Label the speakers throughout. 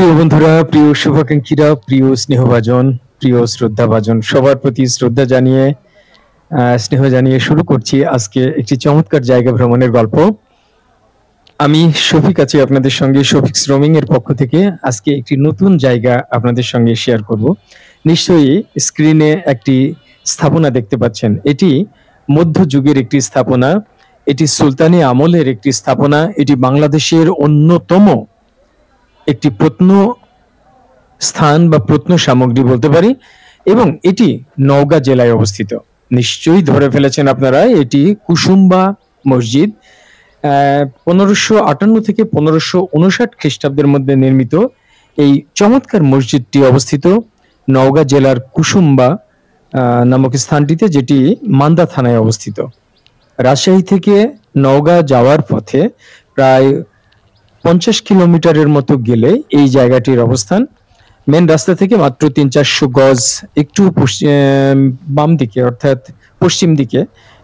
Speaker 1: প্রিয় বন্ধুরা, প্রিয় শুভাকাঙ্ক্ষীরা, প্রিয় স্নেহভাজন, প্রিয় শ্রদ্ধাভাজন, সবার প্রতি শ্রদ্ধা জানিয়ে স্নেহ জানিয়ে শুরু করছি আজকে একটি চমৎকার জায়গা ভ্রমণের গল্প। আমি শফিক আছি আপনাদের সঙ্গে, শফিক রোমিং এর পক্ষ থেকে। আজকে একটি নতুন জায়গা আপনাদের সঙ্গে শেয়ার করব। নিশ্চয়ই স্ক্রিনে একটি স্থাপনা দেখতে পাচ্ছেন। এটি মধ্যযুগের একটি স্থাপনা, এটি সুলতানি আমলের একটি স্থাপনা, এটি বাংলাদেশের অন্যতম একটি প্রত্নস্থান বা প্রত্ন সামগ্রী বলতে পারি, এবং এটি নওগাঁ জেলায় অবস্থিত। নিশ্চয়ই ধরে ফেলেছেন আপনারা, এটি কুসুম্বা মসজিদ। 1558 থেকে 1559 খ্রিস্টাব্দের মধ্যে নির্মিত এই চমৎকার মসজিদটি অবস্থিত নওগাঁ জেলার কুসুম্বা নামক স্থানটিতে, যেটি মান্দা থানায় অবস্থিত। রাজশাহী থেকে নওগাঁ যাওয়ার পথে প্রায় 50 কিলোমিটারের মতো গেলে এই জায়গাটির অবস্থান। মেন রাস্তা থেকে মাত্র 300-400 গজ একটু বাম দিকে, অর্থাৎ পশ্চিম দিকে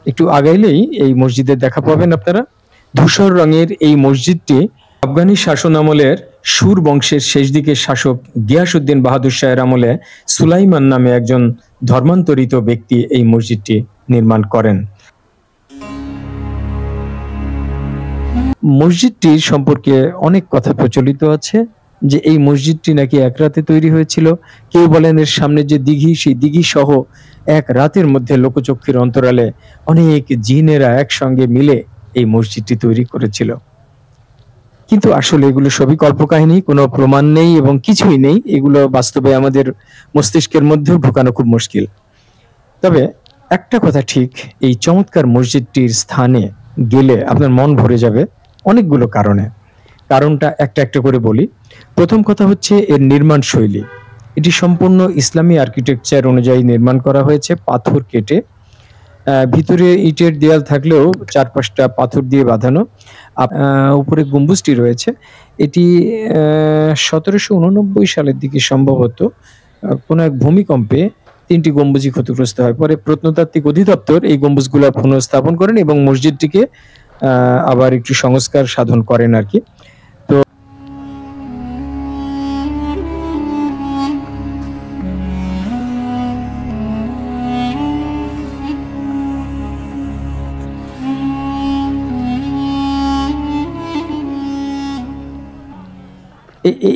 Speaker 1: একটু আগাইলেই এই মসজিদের দেখা পাবেন আপনারা। ধূসর রঙের এই মসজিদটি আফগানি শাসন আমলের সুর বংশের শেষ দিকের শাসক গিয়াসউদ্দিন বাহাদুর শাহের আমলে সুলাইমান নামে একজন ধর্মান্তরিত ব্যক্তি এই মসজিদটি নির্মাণ করেন। মসজিদটির সম্পর্কে অনেক কথা প্রচলিত আছে, যে এই মসজিদটি নাকি এক রাতে তৈরি হয়েছিল। কেউ বলেন এর সামনে যে দিঘি, সেই দিঘি সহ এক রাতের মধ্যে লোকচক্ষুর অন্তরালে অনেক জিনেরা একসঙ্গে মিলে এই মসজিদটি তৈরি করেছিল। কিন্তু আসলে এগুলো সবই কল্পকাহিনী, কোনো প্রমাণ নেই এবং কিছুই নেই। এগুলো বাস্তবে আমাদের মস্তিষ্কের মধ্যেও ঢুকানো খুব মুশকিল। তবে একটা কথা ঠিক, এই চমৎকার মসজিদটির স্থানে গেলে আপনার মন ভরে যাবে অনেকগুলো কারণে। কারণটা একটা একটা করে বলি। প্রথম কথা হচ্ছে এর নির্মাণ শৈলী। এটি সম্পূর্ণ ইসলামী আর্কিটেকচার অনুযায়ী নির্মাণ করা হয়েছে, পাথর কেটে। ভিতরে ইটের দেয়াল থাকলেও চারপাশটা পাথর দিয়ে বাঁধানো। উপরে গম্বুজটি রয়েছে। এটি 1789 সালের দিকে সম্ভবত কোনো এক ভূমিকম্পে 3টি গম্বুজই ক্ষতিগ্রস্ত হয়। পরে প্রত্নতাত্ত্বিক অধিদপ্তর এই গম্বুজগুলো পুনঃস্থাপন করেন এবং মসজিদটিকে আবার একটু সংস্কার সাধন করেন আর কি। তো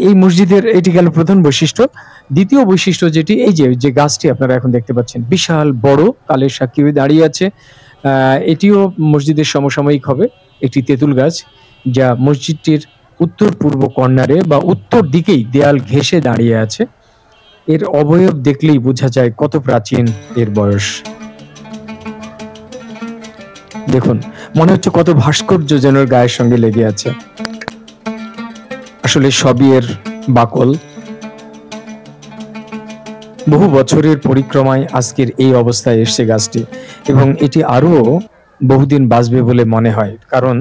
Speaker 1: এই মসজিদের এটি গেল প্রধান বৈশিষ্ট্য। দ্বিতীয় বৈশিষ্ট্য যেটি, এই যে গাছটি আপনারা এখন দেখতে পাচ্ছেন, বিশাল বড় কালের সাক্ষী হয়ে দাঁড়িয়ে আছে। এটিও মসজিদের সমসাময়িক হবে, একটি তেঁতুল গাছ, যা মসজিদটির উত্তর পূর্ব কর্নারে বা উত্তর দিকেই দেয়াল ঘেঁষে দাঁড়িয়ে আছে। এর অবয়ব দেখলেই বোঝা যায় কত প্রাচীন এর বয়স। দেখুন, মনে হচ্ছে কত ভাস্কর্য যেন গায়ের সঙ্গে লেগে আছে। আসলে সবই এর বাকল। বহু বছরের পরিক্রমায় আজকের এই অবস্থায় এসছে গাছটি, এবং এটি আরো বহুদিন বাঁচবে বলে মনে হয়। কারণ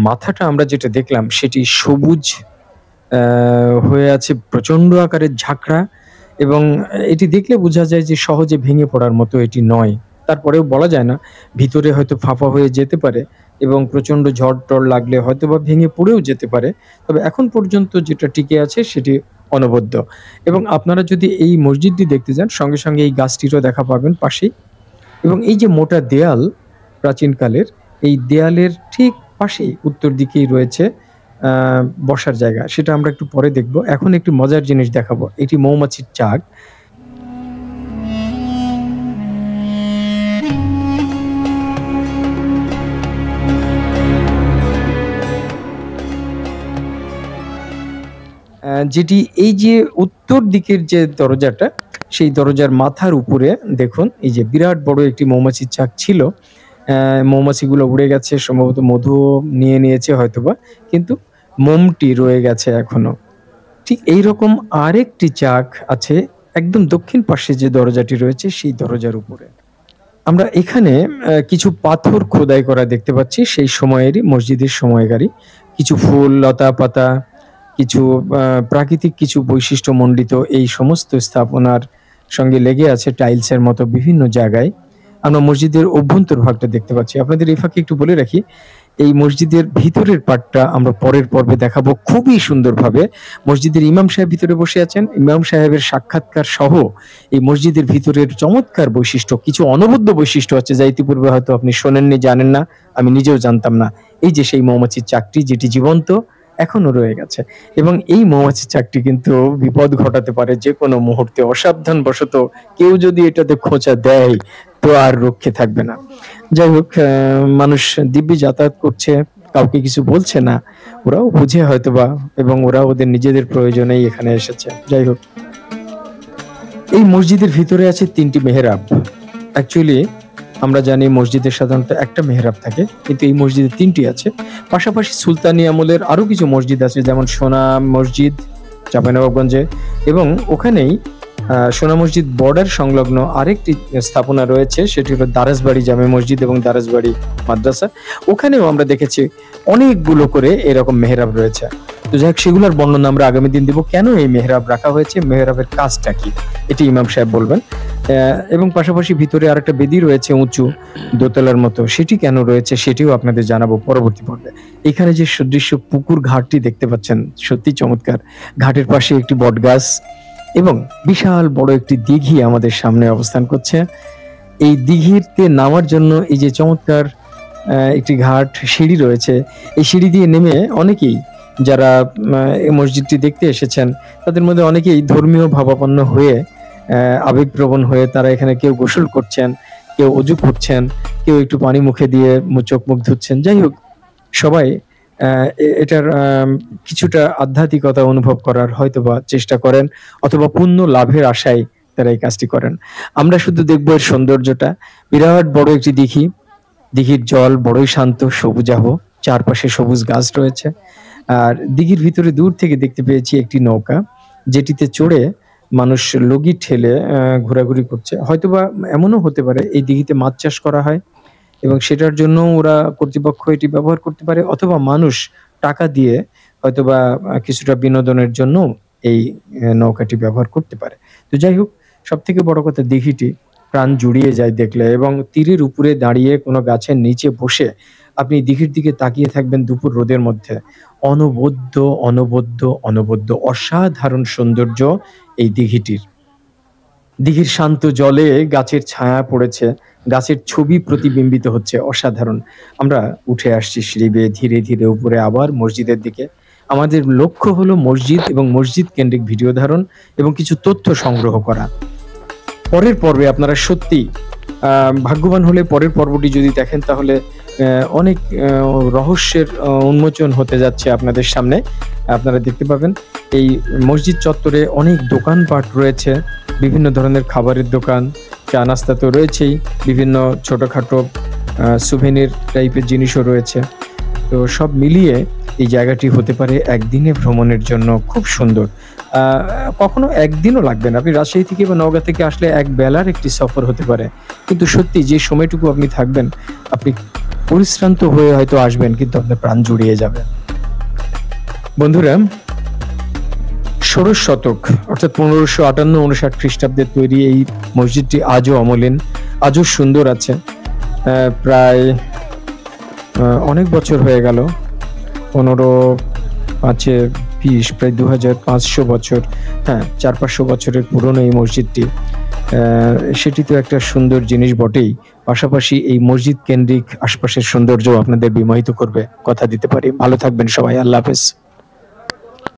Speaker 1: মাথাটা আমরা যেটা দেখলাম সেটি সবুজ হয়ে আছে, প্রচন্ড আকারের ঝাঁকড়া, এবং এটি দেখলে বোঝা যায় যে সহজে ভেঙে পড়ার মতো এটি নয়। তারপরেও বলা যায় না, ভিতরে হয়তো ফাঁপা হয়ে যেতে পারে এবং প্রচন্ড ঝড় টড় লাগলে হয়তো বা ভেঙে পড়েও যেতে পারে। তবে এখন পর্যন্ত যেটা টিকে আছে সেটি অনবদ্য। এবং আপনারা যদি এই মসজিদটি দেখতে যান, সঙ্গে সঙ্গে এই গাছটিরও দেখা পাবেন পাশেই। এবং এই যে মোটা দেয়াল প্রাচীনকালের, এই দেয়ালের ঠিক পাশেই উত্তর দিকেই রয়েছে বসার জায়গা। সেটা আমরা একটু পরে দেখব। এখন একটি মজার জিনিস দেখাবো। এটি মৌমাছির চাক। যেটি এই যে উত্তর দিকের যে দরজাটা, সেই দরজার মাথার উপরে দেখুন, এই যে বিরাট বড় একটি মৌমাছির চাক ছিল। মৌমাছিগুলো উড়ে গেছে, সম্ভবত মধু নিয়ে নিয়েছে হয়তোবা, কিন্তু মোমটি রয়ে গেছে এখনো। ঠিক এইরকম আরেকটি চাক আছে একদম দক্ষিণ পাশে যে দরজাটি রয়েছে সেই দরজার উপরে। আমরা এখানে কিছু পাথর খোদাই করা দেখতে পাচ্ছি, সেই সময়েরই, মসজিদের সময়কারী। কিছু ফুল, লতা পাতা, কিছু প্রাকৃতিক কিছু বৈশিষ্ট্য মণ্ডিত এই সমস্ত স্থাপনার সঙ্গে লেগে আছে টাইলসের মতো বিভিন্ন জায়গায়। আমরা মসজিদের অভ্যন্তর ভাগটা দেখতে পাচ্ছি। আপনাদের এই ফাঁকে একটু বলে রাখি, এই মসজিদের ভিতরের পার্টটা আমরা পরের পর্বে দেখাবো খুবই সুন্দরভাবে। মসজিদের ইমাম সাহেব ভিতরে বসে আছেন, ইমাম সাহেবের সাক্ষাৎকার সহ এই মসজিদের ভিতরের চমৎকার বৈশিষ্ট্য, কিছু অনবদ্য বৈশিষ্ট্য আছে যা ইতিপূর্বে হয়তো আপনি শোনেননি, জানেন না, আমি নিজেও জানতাম না। এই যে সেই মৌমাছির চাকটি যেটি জীবন্ত এখনো রয়ে গেছে, এবং এই মৌমাছির চাকটি কিন্তু বিপদ ঘটাতে পারে যে কোনো মুহূর্তে। অসাবধান বশত কেউ যদি এটাতে খোঁচা দেয় তো আর রক্ষে থাকবে না। যাই হোক, মানুষ দিব্যি যাতায়াত করছে, কাউকে কিছু বলছে না, ওরাও বুঝে হয়তোবা, এবং ওরা ওদের নিজেদের প্রয়োজনেই এখানে এসেছে। যাই হোক, এই মসজিদের ভিতরে আছে 3টি মেহরাব। অ্যাকচুয়ালি আমরা জানি মসজিদের সাধারণত একটা মেহরাব থাকে, কিন্তু এই মসজিদে 3টি আছে। পাশাপাশি সুলতানি আমলের আরো কিছু মসজিদ আছে, যেমন সোনা মসজিদ চাঁপাইনবাবগঞ্জে, এবং ওখানেই সোনা মসজিদ বর্ডার সংলগ্ন আরেকটি স্থাপনা রয়েছে, সেটি হলো দারাজবাড়ি জামে মসজিদ এবং দারাজবাড়ি মাদ্রাসা। ওখানেও আমরা দেখেছি অনেকগুলো করে এরকম মেহরাব রয়েছে। তো যাই হোক, সেগুলোর বর্ণনা আমরা আগামী দিন দিব। কেন এই মেহরাব রাখা হয়েছে, মেহরাবের কাজটা কি, এটি ইমাম সাহেব বলবেন। এবং পাশাপাশি ভিতরে আরেকটা বেদি রয়েছে উঁচু দোতলার মতো, সেটি কেন রয়েছে সেটিও আপনাদের জানাবো পরবর্তী পর্বে। এখানে যে সুদৃশ্য পুকুর ঘাটটি দেখতে পাচ্ছেন সত্যি চমৎকার। ঘাটের পাশে একটি বটগাছ এবং বিশাল বড় একটি দিঘি আমাদের সামনে অবস্থান করছে। এই দিঘিতে নামার জন্য এই যে চমৎকার একটি ঘাট সিঁড়ি রয়েছে, এই সিঁড়ি দিয়ে নেমে অনেকেই যারা এই মসজিদটি দেখতে এসেছেন তাদের মধ্যে অনেকেই ধর্মীয় ভাবাপন্ন হয়ে আবেগপ্রবণ হয়ে তারা এখানে কেউ গোসল করছেন, কেউ অজু করছেন, কেউ একটু পানি মুখে দিয়ে চোখ মুখ ধুচ্ছেন। যাই হোক, সবাই এটার কিছুটা আধ্যাত্মিকতা অনুভব করার হয়তোবা চেষ্টা করেন, অথবা পুণ্য লাভের আশায় তারা এই কাজটি করেন। আমরা শুধু দেখবো এর সৌন্দর্যটা। বিরাট বড় একটি দিঘি, দিঘির জল বড়ই শান্ত, সবুজাভ, চারপাশে সবুজ গাছ রয়েছে। আর দিঘির ভিতরে দূর থেকে দেখতে পেয়েছি একটি নৌকা, যেটিতে চড়ে মানুষ লগি ঠেলে ঘোরাঘুরি করছে। হয়তোবা এমনও হতে পারে এই দিঘিতে মাছ চাষ করা হয় এবং সেটার জন্য ওরা কর্তৃপক্ষ এটি ব্যবহার করতে পারে, অথবা মানুষ টাকা দিয়ে হয়তোবা কিছুটা বিনোদনের জন্য এই নৌকাটি ব্যবহার করতে পারে। তো যাই হোক, সব থেকে বড় কথা দিঘিটি প্রাণ জুড়িয়ে যায় দেখলে, এবং তীরের উপরে দাঁড়িয়ে কোনো গাছের নিচে বসে আপনি দিঘির দিকে তাকিয়ে থাকবেন দুপুর রোদের মধ্যে। অনবদ্য অনবদ্য অনবদ্য অসাধারণ সৌন্দর্য এই দিঘিটির। দিঘির শান্ত জলে গাছের ছায়া পড়েছে, গাছের ছবি প্রতিবিম্বিত হচ্ছে, অসাধারণ। আমরা উঠে আসছি সিঁড়ি বেয়ে ধীরে ধীরে উপরে আবার মসজিদের দিকে। আমাদের লক্ষ্য হলো মসজিদ এবং মসজিদ কেন্দ্রিক ভিডিও ধারণ এবং কিছু তথ্য সংগ্রহ করা। পরের পর্বে আপনারা সত্যি ভাগ্যবান হলে পরের পর্বটি যদি দেখেন তাহলে অনেক রহস্যের উন্মোচন হতে যাচ্ছে আপনাদের সামনে। আপনারা দেখতে পাবেন এই মসজিদ চত্বরে অনেক দোকানপাট রয়েছে, বিভিন্ন ধরনের খাবারের দোকান, চা নাস্তা তো রয়েছেই, বিভিন্ন ছোটখাটো সুভেনির টাইপের জিনিসও রয়েছে। তো সব মিলিয়ে এই জায়গাটি হতে পারে একদিনে ভ্রমণের জন্য খুব সুন্দর। কখনো একদিনও লাগবে না, আপনি রাজশাহী থেকে বা নওগাঁ থেকে আসলে এক বেলার একটি সফর হতে পারে, কিন্তু সত্যি যে সময়টুকু আপনি থাকবেন আপনি পরিশ্রান্ত হয়ে হয়তো আসবেন, কিন্তু আপনার প্রাণ জুড়িয়ে যাবে। বন্ধুরা, ষোড়শ শতক অর্থাৎ 1558-59 খ্রিস্টাব্দে তৈরি এই মসজিদটি আজও অমলিন, আজও সুন্দর আছে। প্রায় অনেক বছর হয়ে গেল, 15-5-20 প্রায় 2500 বছর, হ্যাঁ 400-500 বছরের পুরনো এই মসজিদটি। সেটি তো একটা সুন্দর জিনিস বটেই, পাশাপাশি এই মসজিদ কেন্দ্রিক আশপাশের সৌন্দর্য আপনাদের বিমোহিত করবে, কথা দিতে পারি। ভালো থাকবেন সবাই, আল্লাহ হাফেজ।